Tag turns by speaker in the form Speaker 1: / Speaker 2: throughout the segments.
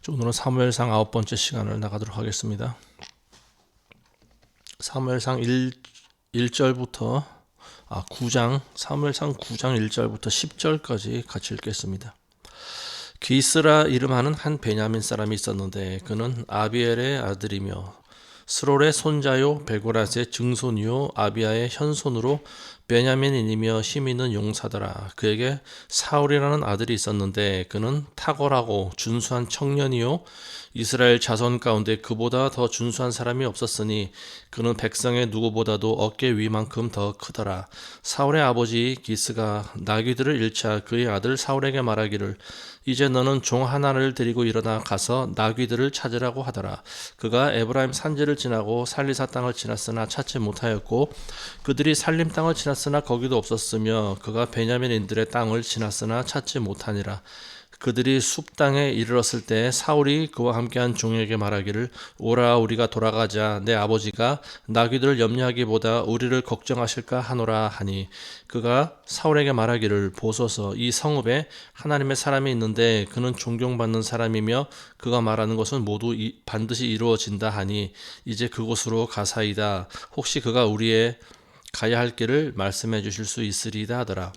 Speaker 1: 오늘은 사무엘상 9번째 시간을 나가도록 하겠습니다. 사무엘상 1절부터 9장, 사무엘상 9장 1절부터 10절까지 같이 읽겠습니다. 기스라 이름하는 한 베냐민 사람이 있었는데 그는 아비엘의 아들이며 스롤의 손자요 베고라스의 증손이요 아비야의 현손으로 베냐민인이며 힘 있는 용사더라. 그에게 사울이라는 아들이 있었는데 그는 탁월하고 준수한 청년이요 이스라엘 자손 가운데 그보다 더 준수한 사람이 없었으니 그는 백성의 누구보다도 어깨 위만큼 더 크더라. 사울의 아버지 기스가 나귀들을 잃자 그의 아들 사울에게 말하기를 이제 너는 종 하나를 데리고 일어나 가서 나귀들을 찾으라고 하더라. 그가 에브라임 산지를 지나고 살리사 땅을 지났으나 찾지 못하였고 그들이 살림 땅을 지났으나 거기도 없었으며 그가 베냐민인들의 땅을 지났으나 찾지 못하니라. 그들이 숲 땅에 이르렀을 때 사울이 그와 함께한 종에게 말하기를 오라 우리가 돌아가자. 내 아버지가 나귀들을 염려하기보다 우리를 걱정하실까 하노라 하니 그가 사울에게 말하기를 보소서 이 성읍에 하나님의 사람이 있는데 그는 존경받는 사람이며 그가 말하는 것은 모두 반드시 이루어진다 하니 이제 그곳으로 가사이다. 혹시 그가 우리의 가야 할 길을 말씀해 주실 수 있으리이다 하더라.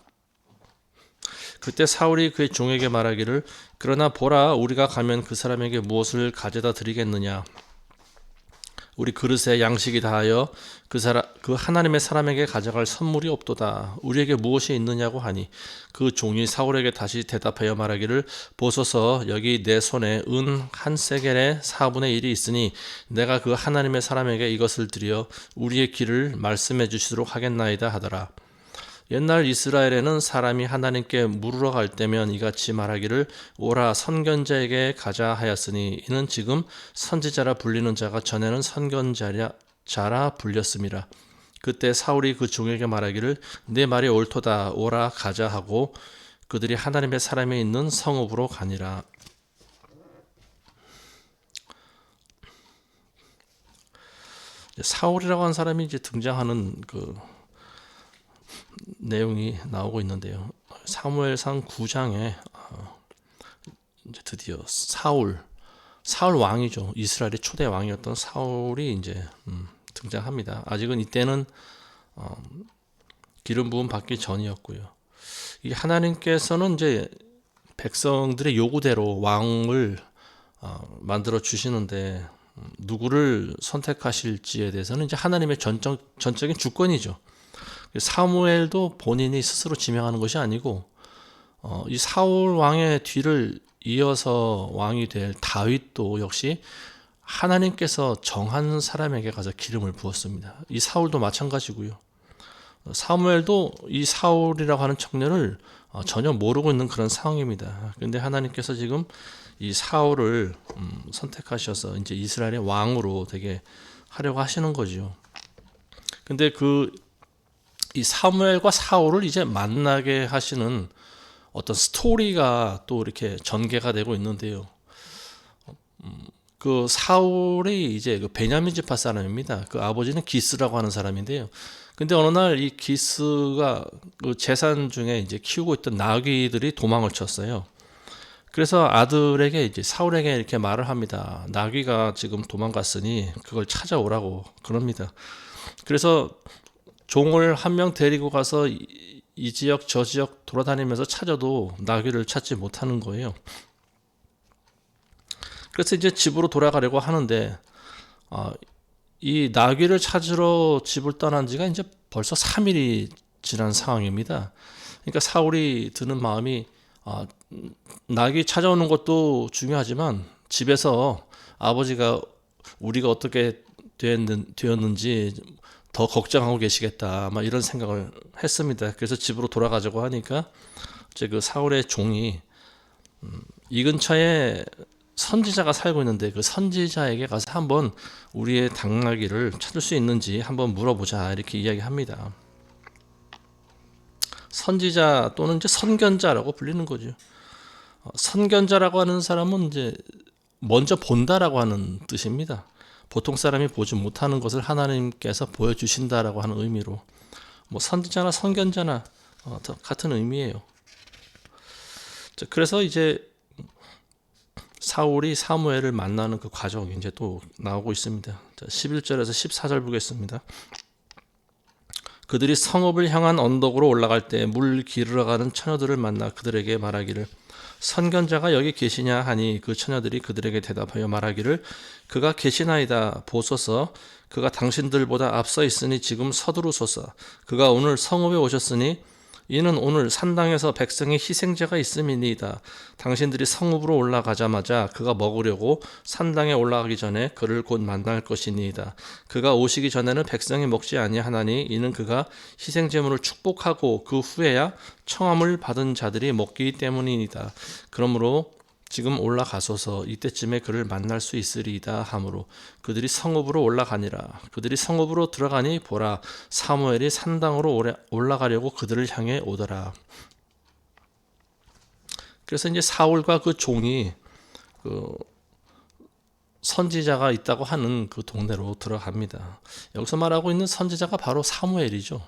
Speaker 1: 그때 사울이 그의 종에게 말하기를 그러나 보라 우리가 가면 그 사람에게 무엇을 가져다 드리겠느냐. 우리 그릇에 양식이 다하여 그 하나님의 사람에게 가져갈 선물이 없도다. 우리에게 무엇이 있느냐고 하니 그 종이 사울에게 다시 대답하여 말하기를 보소서 여기 내 손에 은 한 세겔의 4분의 1이 있으니 내가 그 하나님의 사람에게 이것을 드려 우리의 길을 말씀해 주시도록 하겠나이다 하더라. 옛날 이스라엘에는 사람이 하나님께 물으러 갈 때면 이같이 말하기를 오라 선견자에게 가자 하였으니 이는 지금 선지자라 불리는 자가 전에는 선견자라 불렸음이라. 그때 사울이 그 종에게 말하기를 내 말이 옳도다 오라 가자 하고 그들이 하나님의 사람이 있는 성읍으로 가니라. 사울이라고 하는 사람이 이제 등장하는 그 내용이 나오고 있는데요. 사무엘상 9장에 이제 드디어 사울 왕이죠. 이스라엘의 초대 왕이었던 사울이 이제 등장합니다. 아직은 이때는 기름 부음 받기 전이었고요. 이 하나님께서는 이제 백성들의 요구대로 왕을 만들어 주시는데 누구를 선택하실지에 대해서는 이제 하나님의 전적인 주권이죠. 사무엘도 본인이 스스로 지명하는 것이 아니고 이 사울 왕의 뒤를 이어서 왕이 될 다윗도 역시 하나님께서 정한 사람에게 가서 기름을 부었습니다. 이 사울도 마찬가지고요. 사무엘도 이 사울이라고 하는 청년을 전혀 모르고 있는 그런 상황입니다. 그런데 하나님께서 지금 이 사울을 선택하셔서 이제 이스라엘의 왕으로 되게 하려고 하시는 거죠. 근데 이 사무엘과 사울을 이제 만나게 하시는 어떤 스토리가 또 이렇게 전개가 되고 있는데요. 그 사울이 이제 그 베냐민 지파 사람입니다. 그 아버지는 기스라고 하는 사람인데요. 근데 어느 날 이 기스가 그 재산 중에 이제 키우고 있던 나귀들이 도망을 쳤어요. 그래서 아들에게 이제 사울에게 이렇게 말을 합니다. 나귀가 지금 도망갔으니 그걸 찾아오라고 그럽니다. 그래서 종을 한 명 데리고 가서 이 지역 저 지역 돌아다니면서 찾아도 나귀를 찾지 못하는 거예요. 그래서 이제 집으로 돌아가려고 하는데 이 나귀를 찾으러 집을 떠난 지가 이제 벌써 3일이 지난 상황입니다. 그러니까 사울이 드는 마음이 나귀 찾아오는 것도 중요하지만 집에서 아버지가 우리가 어떻게 되었는지 더 걱정하고 계시겠다, 막 이런 생각을 했습니다. 그래서 집으로 돌아가자고 하니까 이제 그 사울의 종이 이 근처에 선지자가 살고 있는데 그 선지자에게 가서 한번 우리의 당나귀를 찾을 수 있는지 한번 물어보자 이렇게 이야기합니다. 선지자 또는 이제 선견자라고 불리는 거죠. 선견자라고 하는 사람은 이제 먼저 본다라고 하는 뜻입니다. 보통 사람이 보지 못하는 것을 하나님께서 보여주신다라고 하는 의미로 뭐 선지자나 선견자나 같은 의미예요. 그래서 이제 사울이 사무엘을 만나는 그 과정이 이제 또 나오고 있습니다. 자, 11절에서 14절 보겠습니다. 그들이 성읍을 향한 언덕으로 올라갈 때 물 기르러 가는 처녀들을 만나 그들에게 말하기를 선견자가 여기 계시냐 하니 그 처녀들이 그들에게 대답하여 말하기를 그가 계시나이다 보소서 그가 당신들보다 앞서 있으니 지금 서두르소서 그가 오늘 성읍에 오셨으니 이는 오늘 산당에서 백성의 희생제가 있음이니이다. 당신들이 성읍으로 올라가자마자 그가 먹으려고 산당에 올라가기 전에 그를 곧 만날 것이니이다. 그가 오시기 전에는 백성이 먹지 아니하나니 이는 그가 희생제물을 축복하고 그 후에야 청함을 받은 자들이 먹기 때문이니이다. 그러므로 지금 올라가소서 이때쯤에 그를 만날 수 있으리이다 하므로 그들이 성읍으로 올라가니라. 그들이 성읍으로 들어가니 보라 사무엘이 산당으로 올라가려고 그들을 향해 오더라. 그래서 이제 사울과 그 종이 그 선지자가 있다고 하는 그 동네로 들어갑니다. 여기서 말하고 있는 선지자가 바로 사무엘이죠.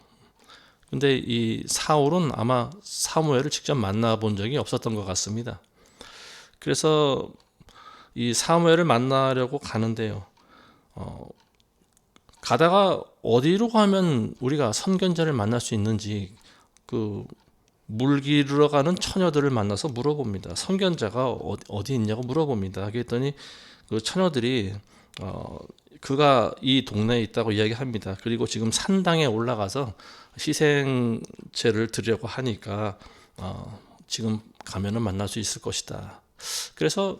Speaker 1: 근데 이 사울은 아마 사무엘을 직접 만나본 적이 없었던 것 같습니다. 그래서 이 사무엘을 만나려고 가는데요. 가다가 어디로 가면 우리가 선견자를 만날 수 있는지 그 물 기르러 가는 처녀들을 만나서 물어봅니다. 선견자가 어디 있냐고 물어봅니다. 그랬더니 그 처녀들이 그가 이 동네에 있다고 이야기합니다. 그리고 지금 산당에 올라가서 희생제를 드리려고 하니까 지금 가면은 만날 수 있을 것이다. 그래서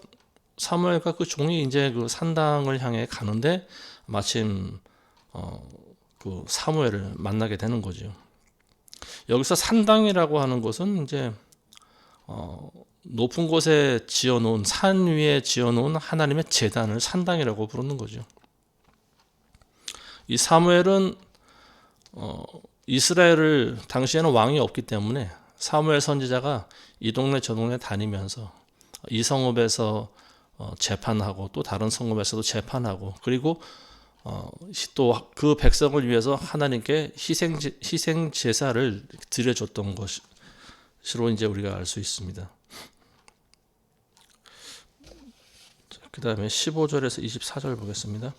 Speaker 1: 사무엘과 그 종이 이제 그 산당을 향해 가는데 마침 그 사무엘을 만나게 되는 거죠. 여기서 산당이라고 하는 것은 이제 높은 곳에 지어놓은 산 위에 지어놓은 하나님의 제단을 산당이라고 부르는 거죠. 이 사무엘은 이스라엘을 당시에는 왕이 없기 때문에 사무엘 선지자가 이 동네 저 동네 다니면서 이 성읍에서 재판하고 또 다른 성읍에서도 재판하고 그리고 또 그 백성을 위해서 하나님께 희생 제사를 드려줬던 것으로 이제 우리가 알 수 있습니다. 그 다음에 15절에서 24절 보겠습니다.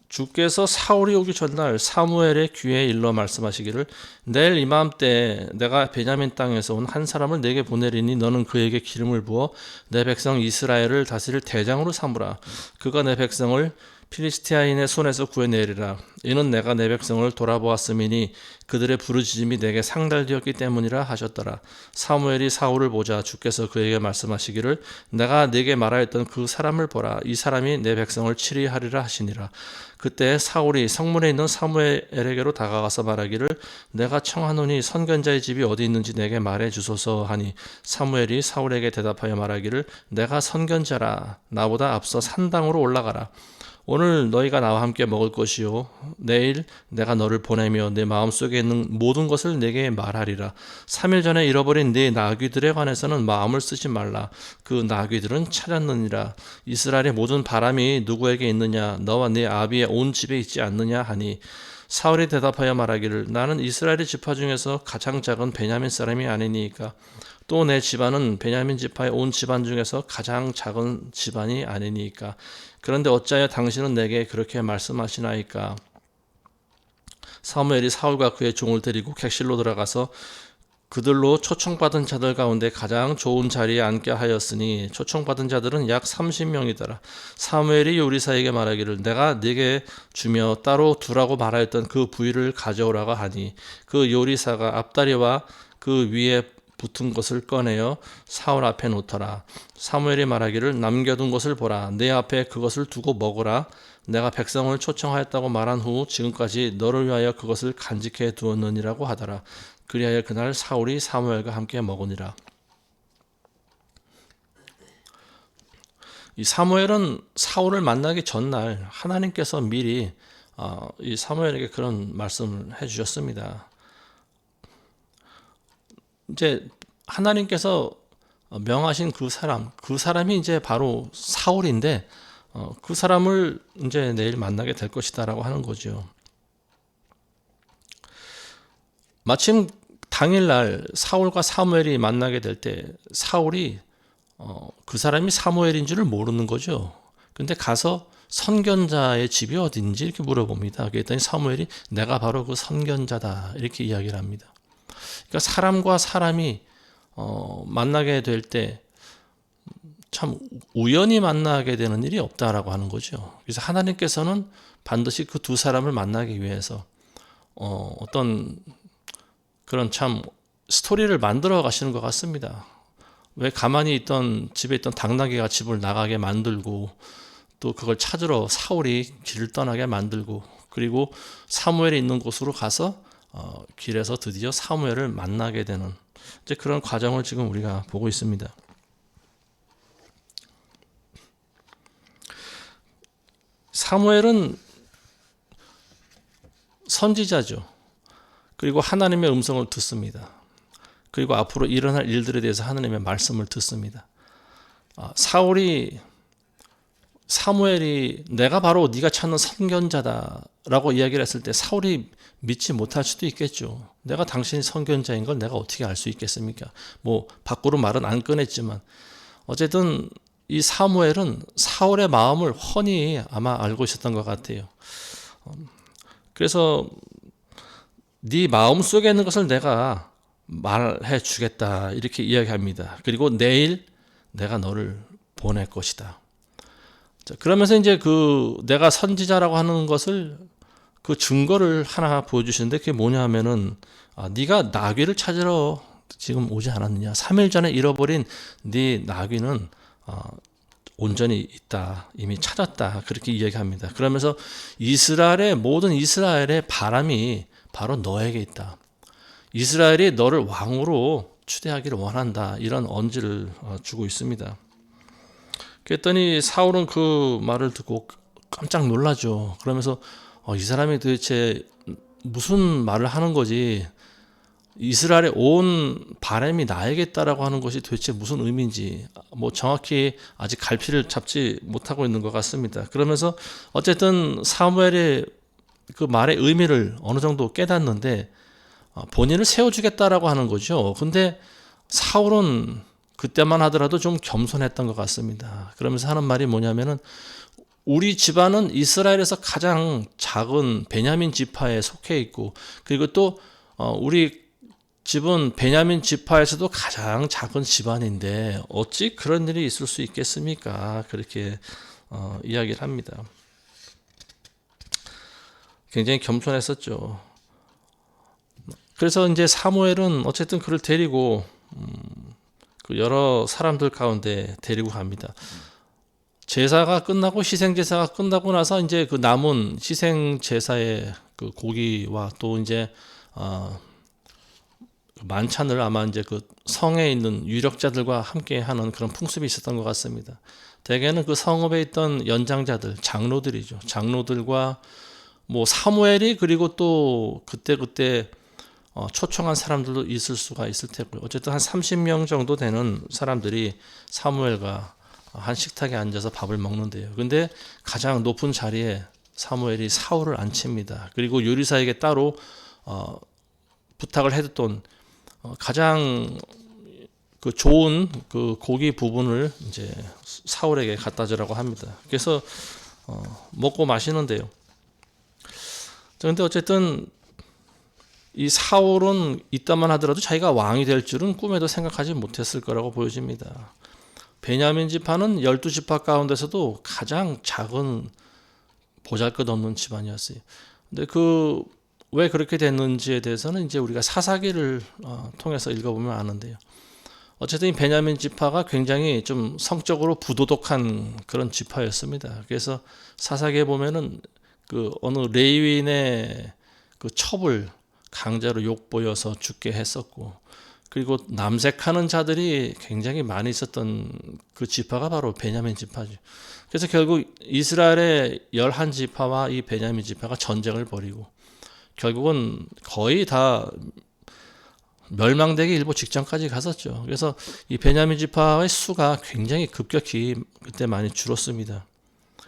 Speaker 1: 주께서 사울이 오기 전날 사무엘의 귀에 일러 말씀하시기를 내일 이맘때 내가 베냐민 땅에서 온 한 사람을 내게 보내리니 너는 그에게 기름을 부어 내 백성 이스라엘을 다스릴 대장으로 삼으라. 그가 내 백성을 필리스티아인의 손에서 구해내리라. 이는 내가 내 백성을 돌아보았음이니 그들의 부르짖음이 내게 상달되었기 때문이라 하셨더라. 사무엘이 사울을 보자 주께서 그에게 말씀하시기를 내가 네게 말하였던 그 사람을 보라. 이 사람이 내 백성을 치리하리라 하시니라. 그때 사울이 성문에 있는 사무엘에게로 다가가서 말하기를 내가 청하노니 선견자의 집이 어디 있는지 내게 말해 주소서 하니 사무엘이 사울에게 대답하여 말하기를 내가 선견자라. 나보다 앞서 산당으로 올라가라. 오늘 너희가 나와 함께 먹을 것이요 내일 내가 너를 보내며 내 마음속에 있는 모든 것을 내게 말하리라. 3일 전에 잃어버린 네 나귀들에 관해서는 마음을 쓰지 말라. 그 나귀들은 찾았느니라. 이스라엘의 모든 바람이 누구에게 있느냐 너와 네 아비의 온 집에 있지 않느냐 하니 사울이 대답하여 말하기를 나는 이스라엘의 지파 중에서 가장 작은 베냐민 사람이 아니니까 또 내 집안은 베냐민 지파의 온 집안 중에서 가장 작은 집안이 아니니까 그런데 어찌하여 당신은 내게 그렇게 말씀하시나이까. 사무엘이 사울과 그의 종을 데리고 객실로 들어가서 그들로 초청받은 자들 가운데 가장 좋은 자리에 앉게 하였으니 초청받은 자들은 약 30명이더라. 사무엘이 요리사에게 말하기를 내가 네게 주며 따로 두라고 말하였던 그 부위를 가져오라고 하니 그 요리사가 앞다리와 그 위에 붙은 것을 꺼내어 사울 앞에 놓더라. 사무엘이 말하기를 남겨둔 것을 보라. 내 앞에 그것을 두고 먹으라. 내가 백성을 초청하였다고 말한 후 지금까지 너를 위하여 그것을 간직해 두었느니라고 하더라. 그리하여 그날 사울이 사무엘과 함께 먹으니라. 이 사무엘은 사울을 만나기 전날 하나님께서 미리 이 사무엘에게 그런 말씀을 해주셨습니다. 이제 하나님께서 명하신 그 사람이 이제 바로 사울인데 그 사람을 이제 내일 만나게 될 것이다라고 하는 거죠. 마침 당일날 사울과 사무엘이 만나게 될 때 사울이 그 사람이 사무엘인 줄을 모르는 거죠. 근데 가서 선견자의 집이 어딘지 이렇게 물어봅니다. 그랬더니 사무엘이 내가 바로 그 선견자다 이렇게 이야기를 합니다. 그러니까 사람과 사람이 만나게 될 때 참 우연히 만나게 되는 일이 없다라고 하는 거죠. 그래서 하나님께서는 반드시 그 두 사람을 만나기 위해서 어떤 그런 참 스토리를 만들어 가시는 것 같습니다. 왜 가만히 있던 집에 있던 당나귀가 집을 나가게 만들고 또 그걸 찾으러 사울이 길을 떠나게 만들고 그리고 사무엘이 있는 곳으로 가서 길에서 드디어 사무엘을 만나게 되는 이제 그런 과정을 지금 우리가 보고 있습니다. 사무엘은 선지자죠. 그리고 하나님의 음성을 듣습니다. 그리고 앞으로 일어날 일들에 대해서 하나님의 말씀을 듣습니다. 사무엘이 내가 바로 네가 찾는 선견자다라고 이야기를 했을 때 사울이 믿지 못할 수도 있겠죠. 내가 당신이 선견자인 걸 내가 어떻게 알 수 있겠습니까? 뭐 밖으로 말은 안 꺼냈지만 어쨌든 이 사무엘은 사울의 마음을 훤히 아마 알고 있었던 것 같아요. 그래서 네 마음 속에 있는 것을 내가 말해 주겠다 이렇게 이야기합니다. 그리고 내일 내가 너를 보낼 것이다. 자, 그러면서 이제 그 내가 선지자라고 하는 것을 그 증거를 하나 보여주시는데 그게 뭐냐 하면은 네가 나귀를 찾으러 지금 오지 않았느냐. 3일 전에 잃어버린 네 나귀는 온전히 있다. 이미 찾았다. 그렇게 이야기합니다. 그러면서 모든 이스라엘의 바람이 바로 너에게 있다. 이스라엘이 너를 왕으로 추대하기를 원한다. 이런 언지를 주고 있습니다. 그랬더니 사울은 그 말을 듣고 깜짝 놀라죠. 그러면서 이 사람이 도대체 무슨 말을 하는 거지? 이스라엘의 온 바람이 나에게 있다라고 하는 것이 도대체 무슨 의미인지 뭐 정확히 아직 갈피를 잡지 못하고 있는 것 같습니다. 그러면서 어쨌든 사무엘의 그 말의 의미를 어느 정도 깨닫는데 본인을 세워주겠다라고 하는 거죠. 근데 사울은 그때만 하더라도 좀 겸손했던 것 같습니다. 그러면서 하는 말이 뭐냐면은 우리 집안은 이스라엘에서 가장 작은 베냐민 지파에 속해 있고 그리고 또 우리 집은 베냐민 지파에서도 가장 작은 집안인데 어찌 그런 일이 있을 수 있겠습니까? 그렇게 이야기를 합니다. 굉장히 겸손했었죠. 그래서 이제 사무엘은 어쨌든 그를 데리고 그 여러 사람들 가운데 데리고 갑니다. 제사가 끝나고 희생 제사가 끝나고 나서 이제 그 남은 희생 제사의 그 고기와 또 이제 만찬을 아마 이제 그 성에 있는 유력자들과 함께 하는 그런 풍습이 있었던 것 같습니다. 대개는 그 성읍에 있던 연장자들, 장로들이죠. 장로들과 뭐 사무엘이 그리고 또 그때 초청한 사람들도 있을 수가 있을 테고요. 어쨌든 한 30명 정도 되는 사람들이 사무엘과 한 식탁에 앉아서 밥을 먹는데요. 근데 가장 높은 자리에 사무엘이 사울을 앉힙니다. 그리고 요리사에게 따로 부탁을 해뒀던 가장 그 좋은 그 고기 부분을 이제 사울에게 갖다 주라고 합니다. 그래서 먹고 마시는데요. 그런데 어쨌든 이 사울은 이따만 하더라도 자기가 왕이 될 줄은 꿈에도 생각하지 못했을 거라고 보여집니다. 베냐민 지파는 12지파 가운데서도 가장 작은 보잘것없는 집안이었어요. 근데 왜 그렇게 됐는지에 대해서는 이제 우리가 사사기를 통해서 읽어보면 아는데요. 어쨌든 이 베냐민 지파가 굉장히 좀 성적으로 부도덕한 그런 지파였습니다. 그래서 사사기에 보면은 그 어느 레위인의 그 첩을 강제로 욕보여서 죽게 했었고, 그리고 남색하는 자들이 굉장히 많이 있었던 그 지파가 바로 베냐민 지파죠. 그래서 결국 이스라엘의 11지파와 이 베냐민 지파가 전쟁을 벌이고 결국은 거의 다 멸망되기 일보 직전까지 갔었죠. 그래서 이 베냐민 지파의 수가 굉장히 급격히 그때 많이 줄었습니다.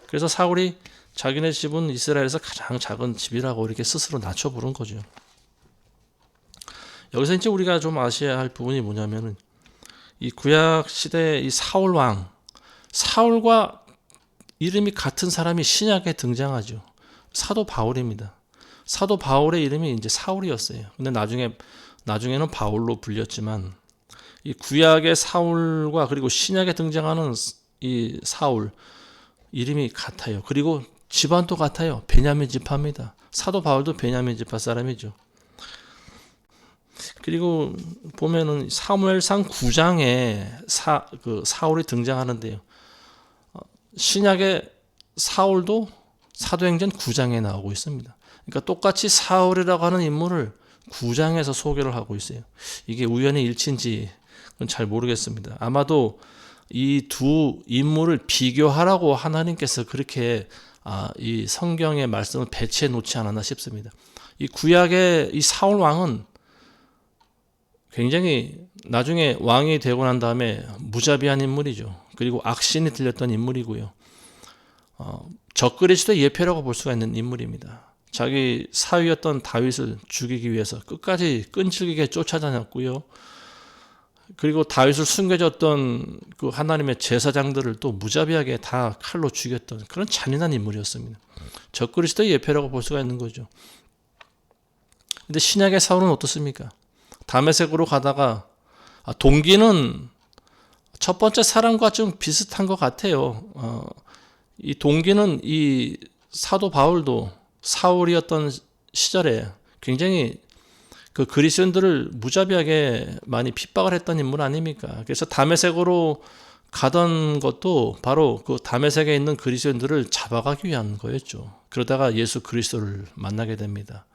Speaker 1: 그래서 사울이 자기네 집은 이스라엘에서 가장 작은 집이라고 이렇게 스스로 낮춰 부른 거죠. 여기서 이제 우리가 좀 아셔야 할 부분이 뭐냐면은 이 구약 시대 이 사울 왕, 사울과 이름이 같은 사람이 신약에 등장하죠. 사도 바울입니다. 사도 바울의 이름이 이제 사울이었어요. 근데 나중에는 바울로 불렸지만 이 구약의 사울과 그리고 신약에 등장하는 이 사울 이름이 같아요. 그리고 집안도 같아요. 베냐민 지파입니다. 사도 바울도 베냐민 지파 사람이죠. 그리고 보면은 사무엘상 9장에 사울이 등장하는데요. 신약의 사울도 사도행전 9장에 나오고 있습니다. 그러니까 똑같이 사울이라고 하는 인물을 9장에서 소개를 하고 있어요. 이게 우연의 일치인지 잘 모르겠습니다. 아마도 이 두 인물을 비교하라고 하나님께서 그렇게 이 성경의 말씀을 배치해 놓지 않았나 싶습니다. 이 구약의 이 사울 왕은 굉장히 나중에 왕이 되고 난 다음에 무자비한 인물이죠. 그리고 악신이 들렸던 인물이고요. 적그리스도의 예표라고 볼 수가 있는 인물입니다. 자기 사위였던 다윗을 죽이기 위해서 끝까지 끈질기게 쫓아다녔고요. 그리고 다윗을 숨겨졌던 그 하나님의 제사장들을 또 무자비하게 다 칼로 죽였던 그런 잔인한 인물이었습니다. 적그리스도의 예표라고 볼 수가 있는 거죠. 근데 신약의 사울은 어떻습니까? 다메섹으로 가다가 동기는 첫 번째 사람과 좀 비슷한 것 같아요. 이 동기는 이 사도 바울도 사울이었던 시절에 굉장히 그 그리스도인들을 무자비하게 많이 핍박을 했던 인물 아닙니까? 그래서 다메섹으로 가던 것도 바로 그 다메섹에 있는 그리스도인들을 잡아가기 위한 거였죠. 그러다가 예수 그리스도를 만나게 됩니다.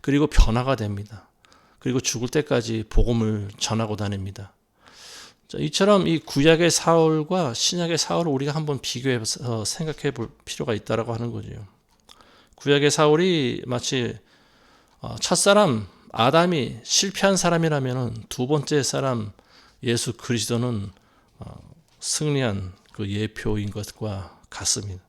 Speaker 1: 그리고 변화가 됩니다. 그리고 죽을 때까지 복음을 전하고 다닙니다. 자, 이처럼 이 구약의 사울과 신약의 사울을 우리가 한번 비교해서 생각해 볼 필요가 있다라고 하는 거죠. 구약의 사울이 마치 첫사람 아담이 실패한 사람이라면 두 번째 사람 예수 그리스도는 승리한 그 예표인 것과 같습니다.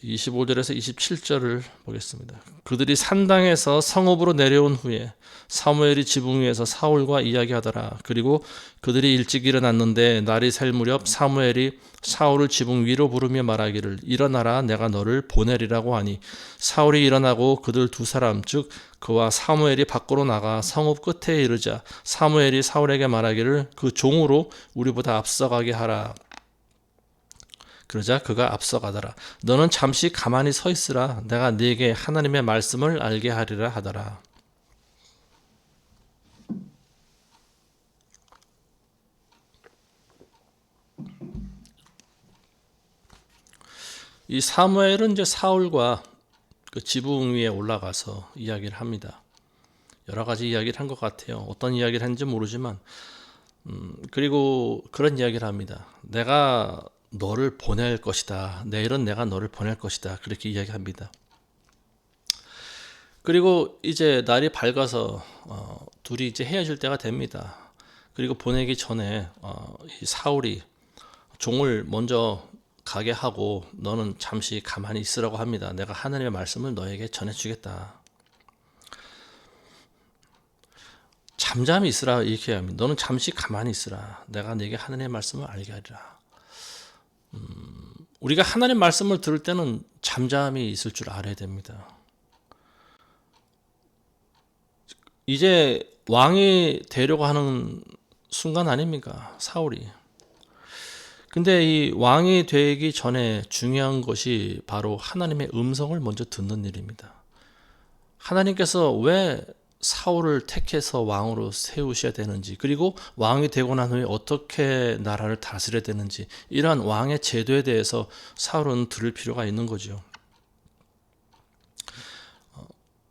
Speaker 1: 25절에서 27절을 보겠습니다. 그들이 산당에서 성읍으로 내려온 후에 사무엘이 지붕 위에서 사울과 이야기하더라. 그리고 그들이 일찍 일어났는데 날이 셀 무렵 사무엘이 사울을 지붕 위로 부르며 말하기를 일어나라 내가 너를 보내리라고 하니 사울이 일어나고 그들 두 사람 즉 그와 사무엘이 밖으로 나가 성읍 끝에 이르자 사무엘이 사울에게 말하기를 그 종으로 우리보다 앞서가게 하라. 그러자 그가 앞서가더라. 너는 잠시 가만히 서 있으라. 내가 네게 하나님의 말씀을 알게 하리라 하더라. 이 사무엘은 이제 사울과 그 지붕 위에 올라가서 이야기를 합니다. 여러 가지 이야기를 한 것 같아요. 어떤 이야기를 했는지 모르지만 그리고 그런 이야기를 합니다. 내가 너를 보낼 것이다. 내일은 내가 너를 보낼 것이다. 그렇게 이야기합니다. 그리고 이제 날이 밝아서 둘이 이제 헤어질 때가 됩니다. 그리고 보내기 전에 이 사울이 종을 먼저 가게 하고 너는 잠시 가만히 있으라고 합니다. 내가 하나님의 말씀을 너에게 전해주겠다. 잠잠히 있으라 이렇게 합니다. 너는 잠시 가만히 있으라. 내가 네게 하나님의 말씀을 알게 하리라. 우리가 하나님 말씀을 들을 때는 잠잠히 있을 줄 알아야 됩니다. 이제 왕이 되려고 하는 순간 아닙니까? 사울이. 근데 이 왕이 되기 전에 중요한 것이 바로 하나님의 음성을 먼저 듣는 일입니다. 하나님께서 왜 사울을 택해서 왕으로 세우셔야 되는지, 그리고 왕이 되고 난 후에 어떻게 나라를 다스려야 되는지, 이러한 왕의 제도에 대해서 사울은 들을 필요가 있는 거죠.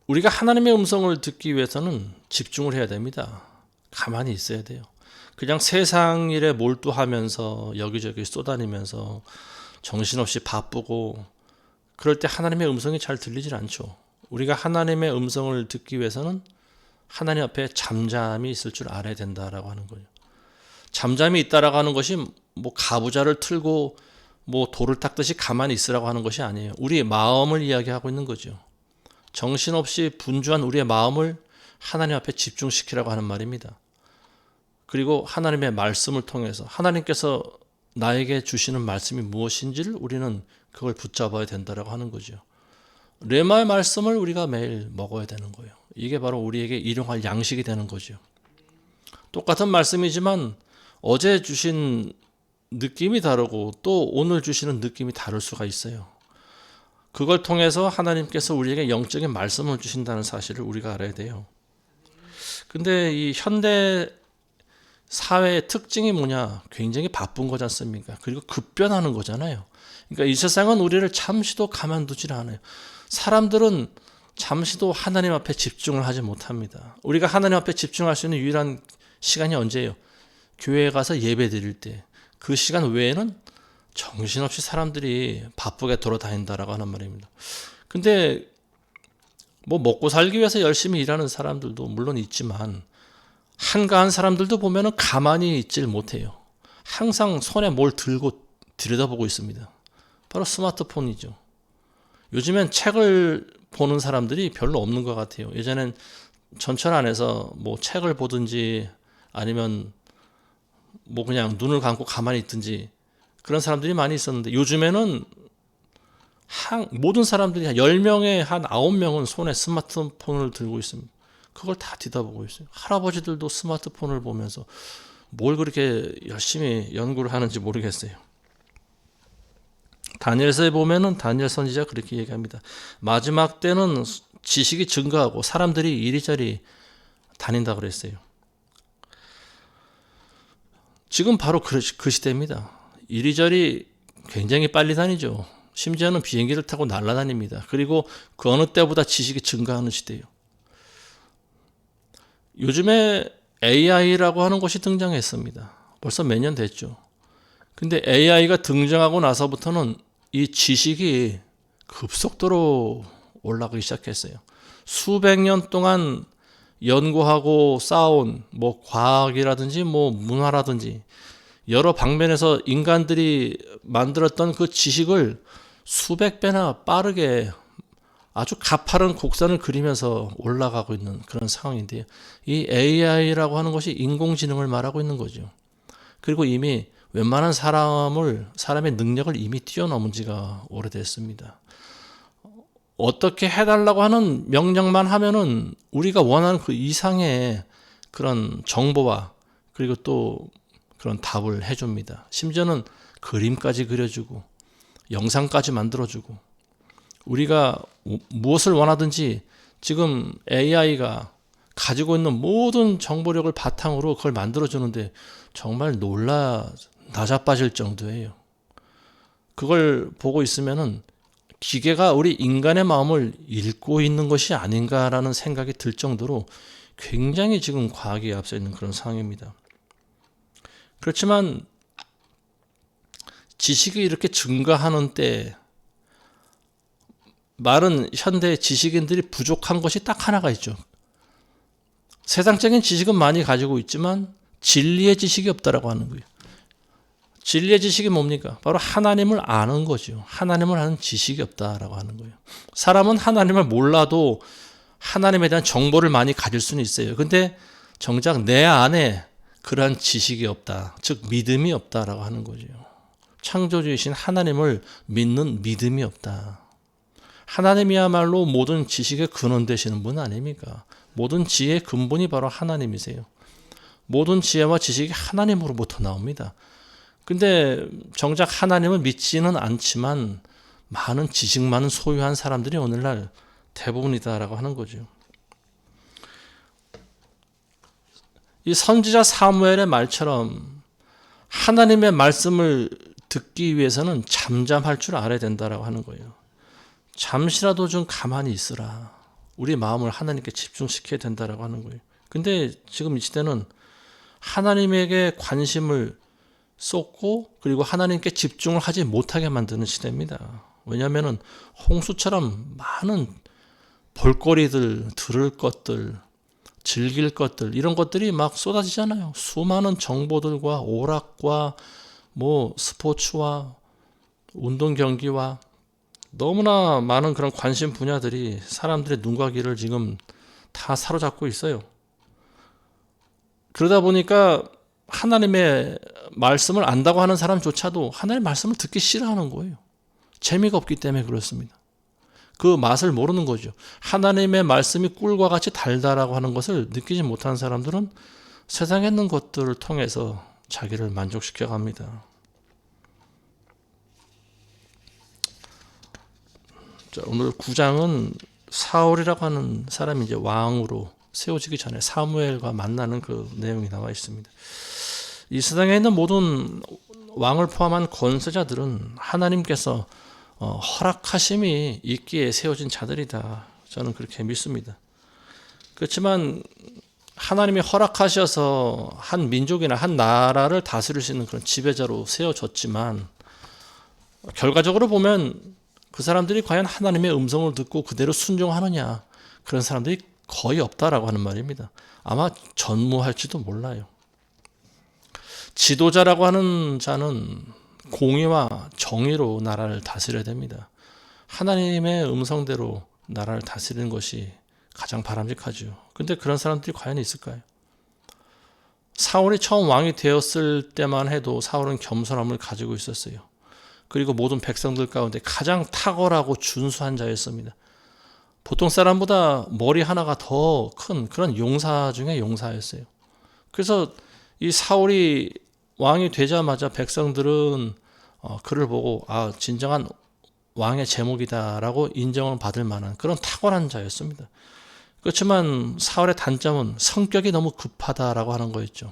Speaker 1: 우리가 하나님의 음성을 듣기 위해서는 집중을 해야 됩니다. 가만히 있어야 돼요. 그냥 세상 일에 몰두하면서 여기저기 쏘다니면서 정신없이 바쁘고 그럴 때 하나님의 음성이 잘 들리질 않죠. 우리가 하나님의 음성을 듣기 위해서는 하나님 앞에 잠잠히 있을 줄 알아야 된다라고 하는 거예요. 잠잠히 있다라고 하는 것이 뭐 가부좌를 틀고 뭐 돌을 닦듯이 가만히 있으라고 하는 것이 아니에요. 우리의 마음을 이야기하고 있는 거죠. 정신없이 분주한 우리의 마음을 하나님 앞에 집중시키라고 하는 말입니다. 그리고 하나님의 말씀을 통해서 하나님께서 나에게 주시는 말씀이 무엇인지를 우리는 그걸 붙잡아야 된다라고 하는 거죠. 레마의 말씀을 우리가 매일 먹어야 되는 거예요. 이게 바로 우리에게 일용할 양식이 되는 거죠. 똑같은 말씀이지만 어제 주신 느낌이 다르고 또 오늘 주시는 느낌이 다를 수가 있어요. 그걸 통해서 하나님께서 우리에게 영적인 말씀을 주신다는 사실을 우리가 알아야 돼요. 근데 이 현대 사회의 특징이 뭐냐? 굉장히 바쁜 거지 않습니까? 그리고 급변하는 거잖아요. 그러니까 이 세상은 우리를 잠시도 가만두질 않아요. 사람들은 잠시도 하나님 앞에 집중을 하지 못합니다. 우리가 하나님 앞에 집중할 수 있는 유일한 시간이 언제예요? 교회에 가서 예배 드릴 때. 그 시간 외에는 정신없이 사람들이 바쁘게 돌아다닌다라고 하는 말입니다. 근데 뭐 먹고 살기 위해서 열심히 일하는 사람들도 물론 있지만 한가한 사람들도 보면은 가만히 있질 못해요. 항상 손에 뭘 들고 들여다보고 있습니다. 바로 스마트폰이죠. 요즘엔 책을 보는 사람들이 별로 없는 것 같아요. 예전엔 전철 안에서 뭐 책을 보든지 아니면 뭐 그냥 눈을 감고 가만히 있든지 그런 사람들이 많이 있었는데 요즘에는 모든 사람들이 한 10명에 한 9명은 손에 스마트폰을 들고 있습니다. 그걸 다 뒤다보고 있어요. 할아버지들도 스마트폰을 보면서 뭘 그렇게 열심히 연구를 하는지 모르겠어요. 다니엘서에 보면은 다니엘 선지자가 그렇게 얘기합니다. 마지막 때는 지식이 증가하고 사람들이 이리저리 다닌다 그랬어요. 지금 바로 그 시대입니다. 이리저리 굉장히 빨리 다니죠. 심지어는 비행기를 타고 날아다닙니다. 그리고 그 어느 때보다 지식이 증가하는 시대예요. 요즘에 AI라고 하는 것이 등장했습니다. 벌써 몇 년 됐죠. 근데 AI가 등장하고 나서부터는 이 지식이 급속도로 올라가기 시작했어요. 수백 년 동안 연구하고 쌓아온 뭐 과학이라든지 뭐 문화라든지 여러 방면에서 인간들이 만들었던 그 지식을 수백 배나 빠르게 아주 가파른 곡선을 그리면서 올라가고 있는 그런 상황인데요. 이 AI라고 하는 것이 인공지능을 말하고 있는 거죠. 그리고 이미 웬만한 사람의 능력을 이미 뛰어넘은 지가 오래됐습니다. 어떻게 해달라고 하는 명령만 하면은 우리가 원하는 그 이상의 그런 정보와 그리고 또 그런 답을 해줍니다. 심지어는 그림까지 그려주고 영상까지 만들어주고 우리가 무엇을 원하든지 지금 AI가 가지고 있는 모든 정보력을 바탕으로 그걸 만들어주는데 정말 나자빠질 정도예요. 그걸 보고 있으면은 기계가 우리 인간의 마음을 읽고 있는 것이 아닌가라는 생각이 들 정도로 굉장히 지금 과학에 앞서 있는 그런 상황입니다. 그렇지만 지식이 이렇게 증가하는 때 많은 현대 지식인들이 부족한 것이 딱 하나가 있죠. 세상적인 지식은 많이 가지고 있지만 진리의 지식이 없다라고 하는 거예요. 진리의 지식이 뭡니까? 바로 하나님을 아는 거죠. 하나님을 아는 지식이 없다라고 하는 거예요. 사람은 하나님을 몰라도 하나님에 대한 정보를 많이 가질 수는 있어요. 근데 정작 내 안에 그러한 지식이 없다. 즉 믿음이 없다라고 하는 거죠. 창조주이신 하나님을 믿는 믿음이 없다. 하나님이야말로 모든 지식의 근원 되시는 분 아닙니까? 모든 지혜의 근본이 바로 하나님이세요. 모든 지혜와 지식이 하나님으로부터 나옵니다. 근데 정작 하나님을 믿지는 않지만 많은 지식만은 소유한 사람들이 오늘날 대부분이다라고 하는 거죠. 이 선지자 사무엘의 말처럼 하나님의 말씀을 듣기 위해서는 잠잠할 줄 알아야 된다라고 하는 거예요. 잠시라도 좀 가만히 있으라. 우리 마음을 하나님께 집중시켜야 된다라고 하는 거예요. 근데 지금 이 시대는 하나님에게 관심을 쏟고 그리고 하나님께 집중을 하지 못하게 만드는 시대입니다. 왜냐하면 홍수처럼 많은 볼거리들, 들을 것들, 즐길 것들 이런 것들이 막 쏟아지잖아요. 수많은 정보들과 오락과 뭐 스포츠와 운동 경기와 너무나 많은 그런 관심 분야들이 사람들의 눈과 귀를 지금 다 사로잡고 있어요. 그러다 보니까 하나님의 말씀을 안다고 하는 사람조차도 하나님의 말씀을 듣기 싫어하는 거예요. 재미가 없기 때문에 그렇습니다. 그 맛을 모르는 거죠. 하나님의 말씀이 꿀과 같이 달다라고 하는 것을 느끼지 못하는 사람들은 세상에 있는 것들을 통해서 자기를 만족시켜 갑니다. 자, 오늘 9장은 사울이라고 하는 사람이 이제 왕으로 세워지기 전에 사무엘과 만나는 그 내용이 나와 있습니다. 이 세상에 있는 모든 왕을 포함한 권세자들은 하나님께서 허락하심이 있기에 세워진 자들이다. 저는 그렇게 믿습니다. 그렇지만 하나님이 허락하셔서 한 민족이나 한 나라를 다스릴 수 있는 그런 지배자로 세워졌지만 결과적으로 보면 그 사람들이 과연 하나님의 음성을 듣고 그대로 순종하느냐, 그런 사람들이 거의 없다라고 하는 말입니다. 아마 전무할지도 몰라요. 지도자라고 하는 자는 공의와 정의로 나라를 다스려야 됩니다. 하나님의 음성대로 나라를 다스리는 것이 가장 바람직하죠. 근데 그런 사람들이 과연 있을까요? 사울이 처음 왕이 되었을 때만 해도 사울은 겸손함을 가지고 있었어요. 그리고 모든 백성들 가운데 가장 탁월하고 준수한 자였습니다. 보통 사람보다 머리 하나가 더 큰 그런 용사 중에 용사였어요. 그래서 이 사울이 왕이 되자마자 백성들은 그를 보고 진정한 왕의 제목이다라고 인정을 받을 만한 그런 탁월한 자였습니다. 그렇지만 사울의 단점은 성격이 너무 급하다라고 하는 거였죠.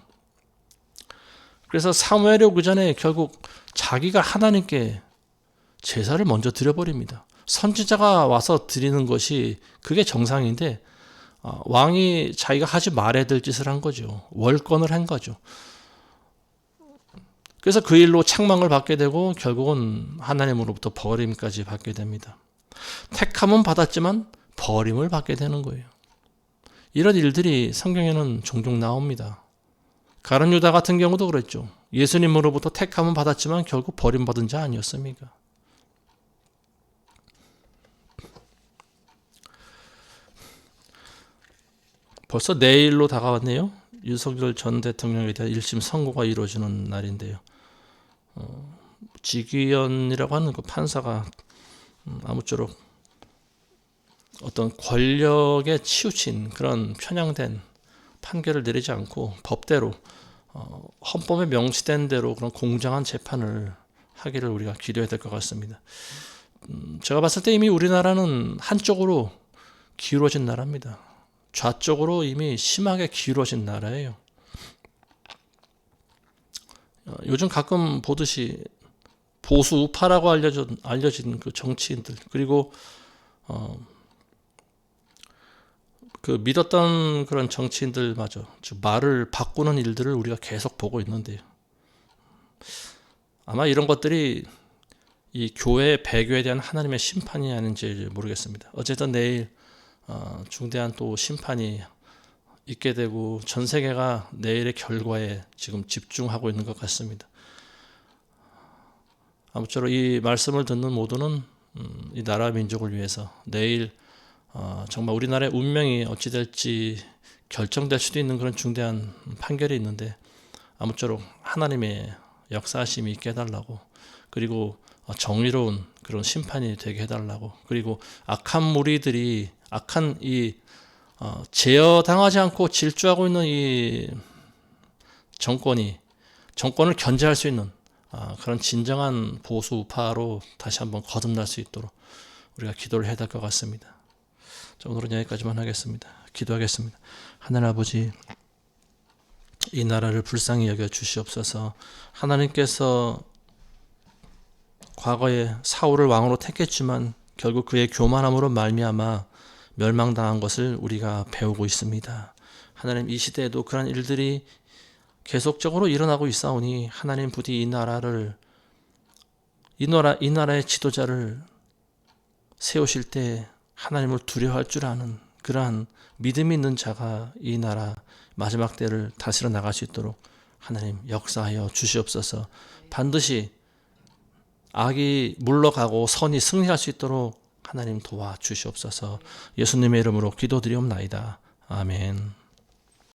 Speaker 1: 그래서 사무엘이 오기 전에 결국 자기가 하나님께 제사를 먼저 드려버립니다. 선지자가 와서 드리는 것이 그게 정상인데 왕이 자기가 하지 말아야 될 짓을 한 거죠. 월권을 한 거죠. 그래서 그 일로 책망을 받게 되고 결국은 하나님으로부터 버림까지 받게 됩니다. 택함은 받았지만 버림을 받게 되는 거예요. 이런 일들이 성경에는 종종 나옵니다. 가룟 유다 같은 경우도 그랬죠. 예수님으로부터 택함은 받았지만 결국 버림받은 자 아니었습니까? 벌써 내일로 다가왔네요. 윤석열 전 대통령에 대한 1심 선고가 이루어지는 날인데요. 지기현이라고 하는 그 판사가 아무쪼록 어떤 권력에 치우친 그런 편향된 판결을 내리지 않고 법대로 헌법에 명시된 대로 그런 공정한 재판을 하기를 우리가 기도해야 될 것 같습니다. 제가 봤을 때 이미 우리나라는 한쪽으로 기울어진 나라입니다. 좌쪽으로 이미 심하게 기울어진 나라예요. 요즘 가끔 보듯이 보수 우파라고 알려진 그 정치인들, 그리고 그 믿었던 그런 정치인들마저 말을 바꾸는 일들을 우리가 계속 보고 있는데요. 아마 이런 것들이 이 교회 배교에 대한 하나님의 심판이 아닌지 모르겠습니다. 어쨌든 내일 중대한 또 심판이 있게 되고 전 세계가 내일의 결과에 지금 집중하고 있는 것 같습니다. 아무쪼록 이 말씀을 듣는 모두는 이 나라 민족을 위해서 내일 정말 우리나라의 운명이 어찌 될지 결정될 수도 있는 그런 중대한 판결이 있는데 아무쪼록 하나님의 역사하심이 있게 해달라고, 그리고 정의로운 그런 심판이 되게 해달라고, 그리고 악한 무리들이 악한 이 제어당하지 않고 질주하고 있는 이 정권을 견제할 수 있는 그런 진정한 보수 우파로 다시 한번 거듭날 수 있도록 우리가 기도를 해야 될 것 같습니다. 자, 오늘은 여기까지만 하겠습니다. 기도하겠습니다. 하나님 아버지, 이 나라를 불쌍히 여겨 주시옵소서. 하나님께서 과거에 사울을 왕으로 택했지만 결국 그의 교만함으로 말미암아 멸망당한 것을 우리가 배우고 있습니다. 하나님, 이 시대에도 그런 일들이 계속적으로 일어나고 있사오니 하나님 부디 이 나라의 지도자를 세우실 때 하나님을 두려워할 줄 아는 그러한 믿음이 있는 자가 이 나라 마지막 때를 다스려 나갈 수 있도록 하나님 역사하여 주시옵소서. 반드시 악이 물러가고 선이 승리할 수 있도록 하나님 도와주시옵소서. 예수님의 이름으로 기도드리옵나이다. 아멘.